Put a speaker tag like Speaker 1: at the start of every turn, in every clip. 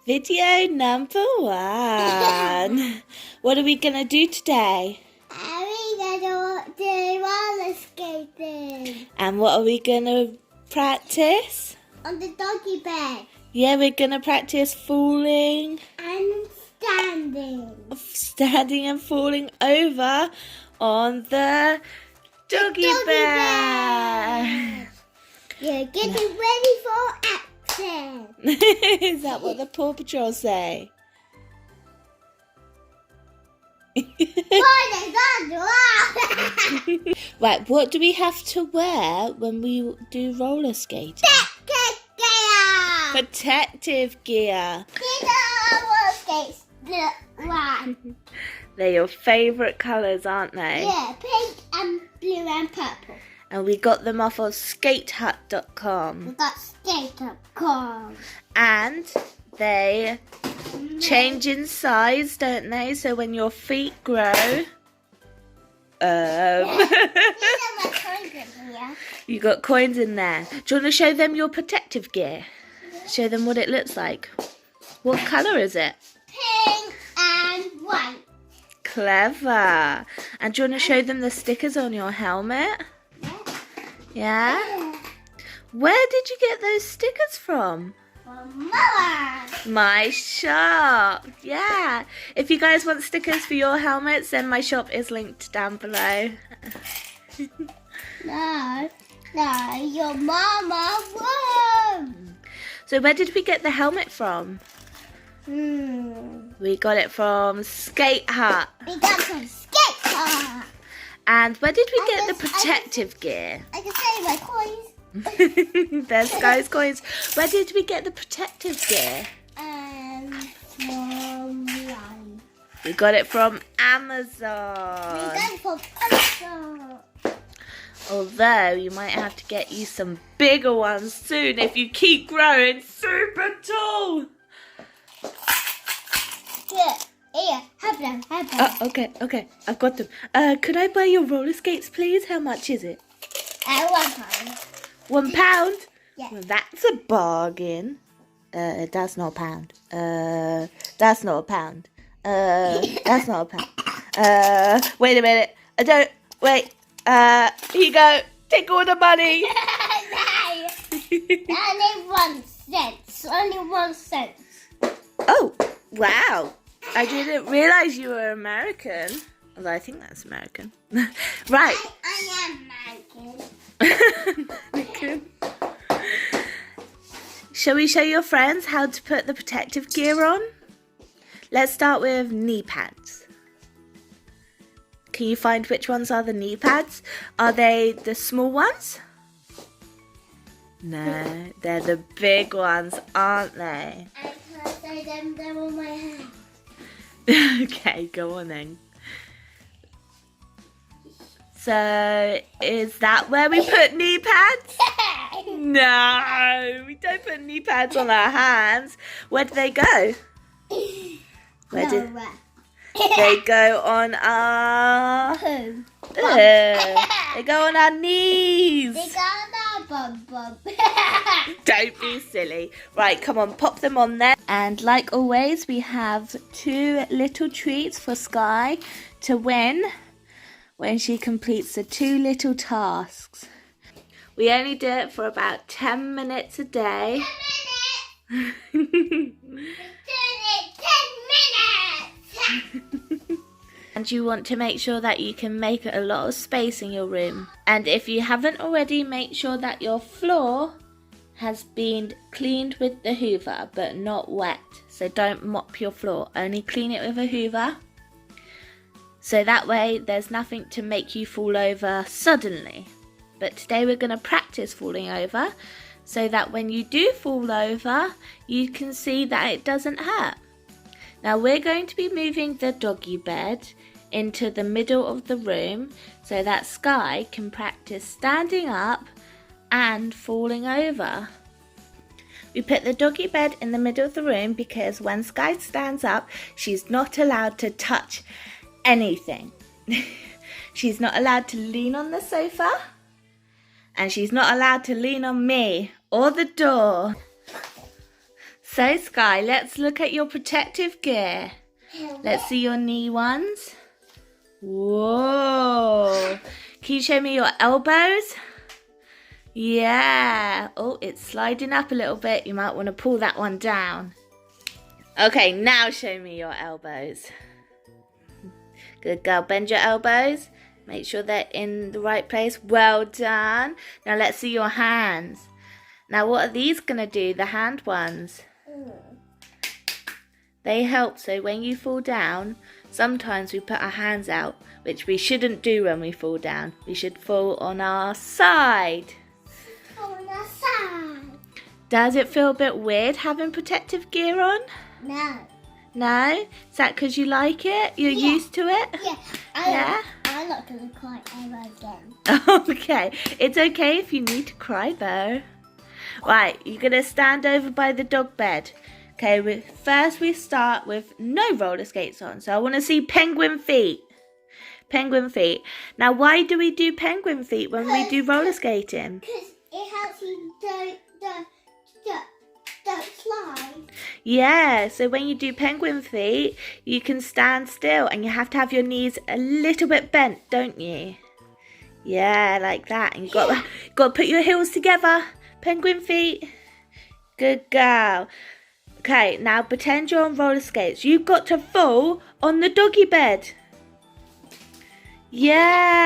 Speaker 1: Video number 1. What are we going to do today?
Speaker 2: We're going to do roller skating.
Speaker 1: And what are we going to practice?
Speaker 2: On the doggy bed.
Speaker 1: Yeah, we're going to practice falling.
Speaker 2: And standing.
Speaker 1: Standing and falling over on the doggy bed.
Speaker 2: You're getting ready for action.
Speaker 1: Is that what the Paw Patrol say? Right, what do we have to wear when we do roller skating? Protective gear.
Speaker 2: These are roller skates. One.
Speaker 1: They're your favourite colours, aren't they?
Speaker 2: Yeah, pink and blue and purple.
Speaker 1: And we got them off of skatehut.com.
Speaker 2: We got skate.com.
Speaker 1: And they change in size, don't they? So when your feet grow...
Speaker 2: These are my coins in here.
Speaker 1: You got coins in there. Do you want to show them your protective gear? Show them what it looks like. What colour is it?
Speaker 2: Pink and white.
Speaker 1: Clever. And do you want to show them the stickers on your helmet? Yeah? Where did you get those stickers from?
Speaker 2: From Mama.
Speaker 1: My shop. Yeah. If you guys want stickers for your helmets, then my shop is linked down below.
Speaker 2: No, your mama won.
Speaker 1: So where did we get the helmet from? We got it from Skate Hut.
Speaker 2: We got some skate park.
Speaker 1: And where did we get the protective gear?
Speaker 2: I can say my coins.
Speaker 1: There's Sky's coins. Where did we get the protective gear?
Speaker 2: From Line.
Speaker 1: We got it from
Speaker 2: We
Speaker 1: Amazon.
Speaker 2: got it from Amazon.
Speaker 1: Although you might have to get you some bigger ones soon if you keep growing super tall.
Speaker 2: Here, have them.
Speaker 1: Oh, okay. I've got them. Could I buy your roller skates, please? How much is it?
Speaker 2: £1.
Speaker 1: £1?
Speaker 2: Yeah.
Speaker 1: Well, that's a bargain. That's not a pound. That's not a pound. That's not a pound. Wait a minute. Wait. Here you go. Take all the money.
Speaker 2: Only 1 cent. Only 1 cent.
Speaker 1: Oh, wow. I didn't realize you were American. Although I think that's American. Right.
Speaker 2: I am American.
Speaker 1: Shall we show your friends how to put the protective gear on? Let's start with knee pads. Can you find which ones are the knee pads? Are they the small ones? No, they're the big ones, aren't they?
Speaker 2: I can say them on my head.
Speaker 1: Okay, go on then. So, is that where we put knee pads? No, we don't put knee pads on our hands. Where do they go? Where do they go? On our... they go on our knees.
Speaker 2: They got a bum.
Speaker 1: Don't be silly. Right, come on, pop them on there. And like always, we have 2 little treats for Sky to win when she completes the 2 little tasks. We only do it for about 10 minutes a day.
Speaker 2: 10 minutes!
Speaker 1: And you want to make sure that you can make a lot of space in your room. And if you haven't already, make sure that your floor has been cleaned with the Hoover, but not wet. So don't mop your floor, only clean it with a Hoover. So that way there's nothing to make you fall over suddenly. But today we're going to practice falling over so that when you do fall over, you can see that it doesn't hurt. Now we're going to be moving the doggy bed into the middle of the room so that Sky can practice standing up and falling over. We put the doggy bed in the middle of the room because when Sky stands up, she's not allowed to touch anything. She's not allowed to lean on the sofa, and she's not allowed to lean on me or the door. So Sky, let's look at your protective gear. Let's see your knee ones. Whoa. Can you show me your elbows? Yeah. Oh, it's sliding up a little bit. You might want to pull that one down. Okay, now show me your elbows. Good girl. Bend your elbows. Make sure they're in the right place. Well done. Now let's see your hands. Now what are these going to do, the hand ones? They help so when you fall down, sometimes we put our hands out, which we shouldn't do when we fall down. We should fall on our side.
Speaker 2: On the side.
Speaker 1: Does it feel a bit weird having protective gear on?
Speaker 2: No.
Speaker 1: No? Is that because you like it? You're used to it?
Speaker 2: Yeah. I'm not going to cry ever again.
Speaker 1: Okay. It's okay if you need to cry though. Right, you're going to stand over by the dog bed. Okay, first we start with no roller skates on. So I want to see penguin feet. Penguin feet. Now why do we do penguin feet when we do roller skating?
Speaker 2: Because it helps you don't slide.
Speaker 1: Yeah, so when you do penguin feet, you can stand still and you have to have your knees a little bit bent, don't you? Yeah, like that. And you've got to put your heels together. Penguin feet. Good girl. Okay, now pretend you're on roller skates. You've got to fall on the doggy bed. Yeah.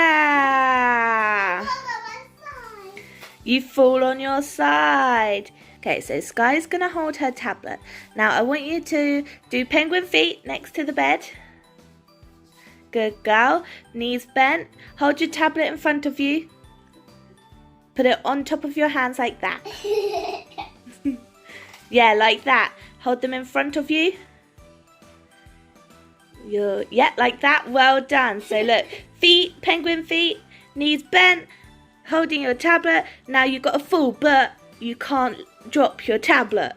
Speaker 1: You fall on your side. Okay, so Sky's going to hold her tablet. Now I want you to do penguin feet next to the bed. Good girl. Knees bent. Hold your tablet in front of you. Put it on top of your hands like that. Yeah, like that. Hold them in front of you. Yeah, like that. Well done. So look, feet, penguin feet, knees bent, holding your tablet. Now you've got to fall, but you can't drop your tablet.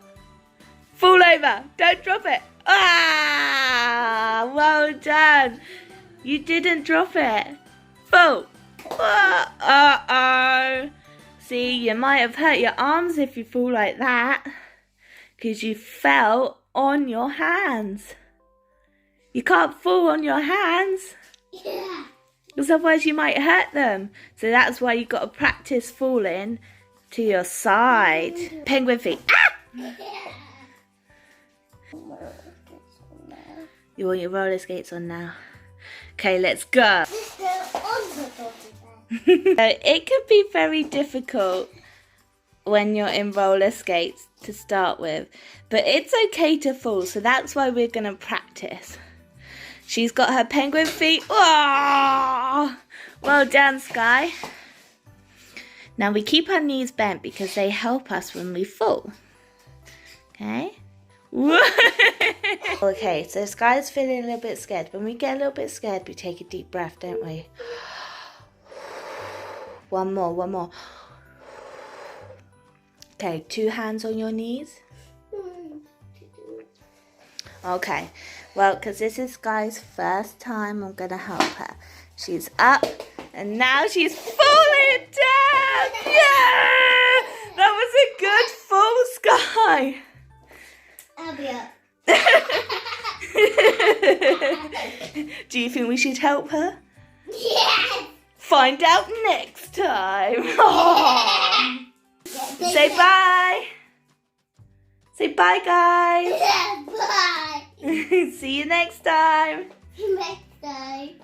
Speaker 1: Fall over. Don't drop it. Ah, well done. You didn't drop it. Fall. Uh-oh. See, you might have hurt your arms if you fall like that. Because you fell on your hands. You can't fall on your hands.
Speaker 2: Yeah.
Speaker 1: Because otherwise you might hurt them. So that's why you've got to practice falling to your side. Penguin feet. Ah! You want your roller skates on now? Okay, let's go. It can be very difficult when you're in roller skates to start with, but it's okay to fall, so that's why we're going to practice. She's got her penguin feet. Oh, well done, Sky. Now we keep our knees bent because they help us when we fall. Okay. Okay, so Sky's feeling a little bit scared. When we get a little bit scared, we take a deep breath, don't we? One more. Okay, 2 hands on your knees. Okay, well, because this is Sky's first time, I'm going to help her. She's up, and now she's falling down! Yeah! That was a good fall, Sky!
Speaker 2: I'll be up.
Speaker 1: Do you think we should help her?
Speaker 2: Yes!
Speaker 1: Find out next time! Say bye! Say bye, guys!
Speaker 2: Bye!
Speaker 1: See you next time!
Speaker 2: Next time.